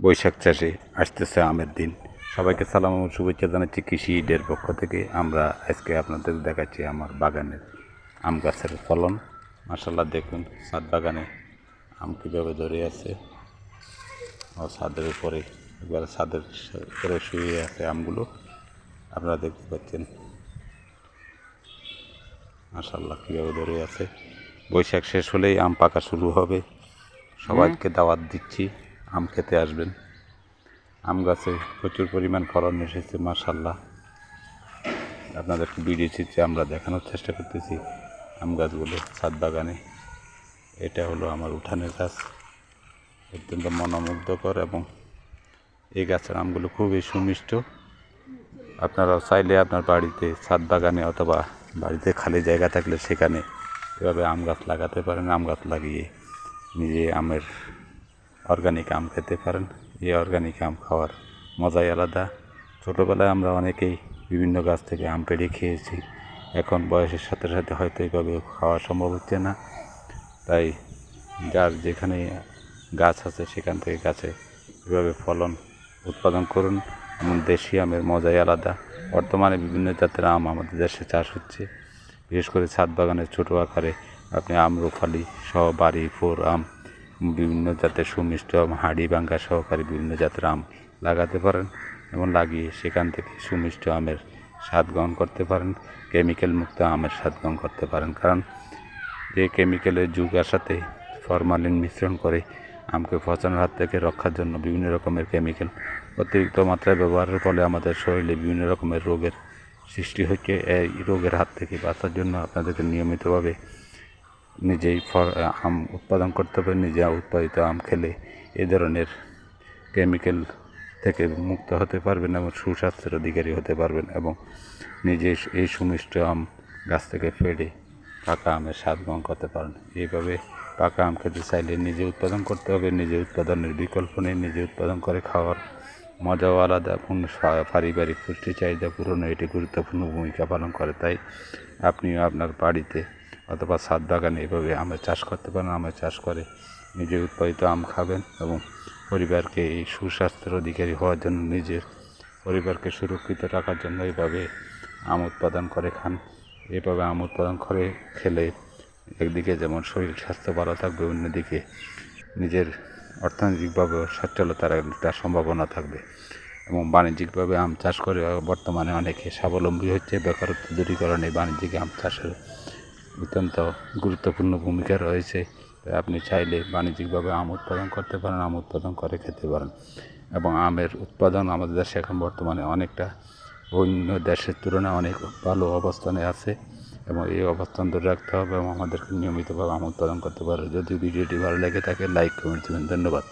বৈশাখ চাষে আসতেছে আমের দিন। সবাইকে সালাম ও শুভেচ্ছা জানাচ্ছি কৃষি ঈদের পক্ষ থেকে। আমরা আজকে আপনাদের দেখাচ্ছি আমার বাগানের আম গাছের ফলন। মাশাআল্লাহ, দেখুন ছাদ বাগানে আম কীভাবে ধরে আছে ও ছাদের উপরে, একবার ছাদের উপরে শুয়ে আছে আমগুলো, আপনারা দেখতে পাচ্ছেন মাশাআল্লাহ কীভাবে ধরে আছে। বৈশাখ শেষ হলেই আম পাকা শুরু হবে। সবাইকে দাওয়াত দিচ্ছি, আম খেতে আসবেন। আম গাছে প্রচুর পরিমাণ ফলন এসেছে মাশাআল্লাহ। আপনাদেরকে ভিডিও চিত্রে আমরা দেখানোর চেষ্টা করতেছি আম গাছগুলো ছাদ বাগানে। এটা হলো আমার উঠানের গাছ, অত্যন্ত মনোমুগ্ধকর, এবং এই গাছের আমগুলো খুবই সুমিষ্ট। আপনারাও চাইলে আপনার বাড়িতে ছাদ বাগানে অথবা বাড়িতে খালি জায়গা থাকলে সেখানে এভাবে আম গাছ লাগাতে পারেন। আম গাছ লাগিয়ে নিজে আমের অর্গানিক আম খেতে পারেন। এই অর্গানিক আম খাওয়ার মজাই আলাদা। ছোটোবেলায় আমরা অনেকেই বিভিন্ন গাছ থেকে আম পেড়ে খেয়েছি, এখন বয়সের সাথে সাথে হয়তো এইভাবে খাওয়া সম্ভব হচ্ছে না। তাই যার যেখানে গাছ আছে সেখান থেকে গাছে এভাবে ফলন উৎপাদন করুন। এমন দেশি আমের মজাই আলাদা। বর্তমানে বিভিন্ন জাতের আম আমাদের দেশে চাষ হচ্ছে, বিশেষ করে ছাদ বাগানের ছোটো আকারে আপনি আম্রফালি সহ বাড়ি ফোর আম, বিভিন্ন জাতের সুমিষ্ট আম, হাড়ি ভাঙ্গা সহকারে বিভিন্ন জাতের আম লাগাতে পারেন এবং লাগিয়ে সেখান থেকে সুমিষ্ট আমের স্বাদ গ্রহণ করতে পারেন, কেমিক্যাল মুক্ত আমের স্বাদ গ্রহণ করতে পারেন। কারণ যে কেমিক্যালের যুগ আসাতে ফরমালিন মিশ্রণ করে আমকে পচানোর হাত থেকে রক্ষার জন্য বিভিন্ন রকমের কেমিক্যাল অতিরিক্ত মাত্রায় ব্যবহারের ফলে আমাদের শরীরে বিভিন্ন রকমের রোগের সৃষ্টি হচ্ছে। এই রোগের হাত থেকে বাঁচার জন্য আপনাদেরকে নিয়মিতভাবে নিজেই আম উৎপাদন করতে হবে। নিজে উৎপাদিত আম খেলে এ ধরনের কেমিক্যাল থেকে মুক্ত হতে পারবেন এবং সুস্বাস্থ্যের অধিকারী হতে পারবেন, এবং নিজে এই সুমিষ্ট আম গাছ থেকে পেড়ে পাকা আমের স্বাদ গ্রহণ করতে পারেন। এইভাবে পাকা আম খেতে চাইলে নিজে উৎপাদন করতে হবে। নিজে উৎপাদনের বিকল্প নেই। নিজে উৎপাদন করে খাওয়ার মজাও আলাদা এবং পারিবারিক পুষ্টি চাহিদা পূরণে এটি গুরুত্বপূর্ণ ভূমিকা পালন করে। তাই আপনিও আপনার বাড়িতে অথবা ছাদ বাগানে এভাবে আমের চাষ করতে পারেন। আমের চাষ করে নিজে উৎপাদিত আম খাবেন এবং পরিবারকে এই সুস্বাস্থ্যের অধিকারী হওয়ার জন্য, নিজের পরিবারকে সুরক্ষিত রাখার জন্য এইভাবে আম উৎপাদন করে খান। এইভাবে আম উৎপাদন করে খেলে একদিকে যেমন শরীর স্বাস্থ্য ভালো থাকবে, অন্যদিকে নিজের অর্থনৈতিকভাবেও সচ্ছলতার একটা সম্ভাবনা থাকবে। এবং বাণিজ্যিকভাবে আম চাষ করে বর্তমানে অনেকে স্বাবলম্বী হচ্ছে। বেকারত্ব দূরীকরণে বাণিজ্যিক আম চাষের অত্যন্ত গুরুত্বপূর্ণ ভূমিকা রয়েছে। তাই আপনি চাইলে বাণিজ্যিকভাবে আম উৎপাদন করতে পারেন, আম উৎপাদন করে খেতে পারেন। এবং আমের উৎপাদন আমাদের দেশে এখন বর্তমানে অনেকটা অন্য দেশের তুলনায় অনেক ভালো অবস্থানে আছে, এবং এই অবস্থান ধরে রাখতে হবে এবং আমাদেরকে নিয়মিতভাবে আম উৎপাদন করতে পারে। যদি ভিডিওটি ভালো লেগে থাকে লাইক কমেন্ট দেবেন। ধন্যবাদ।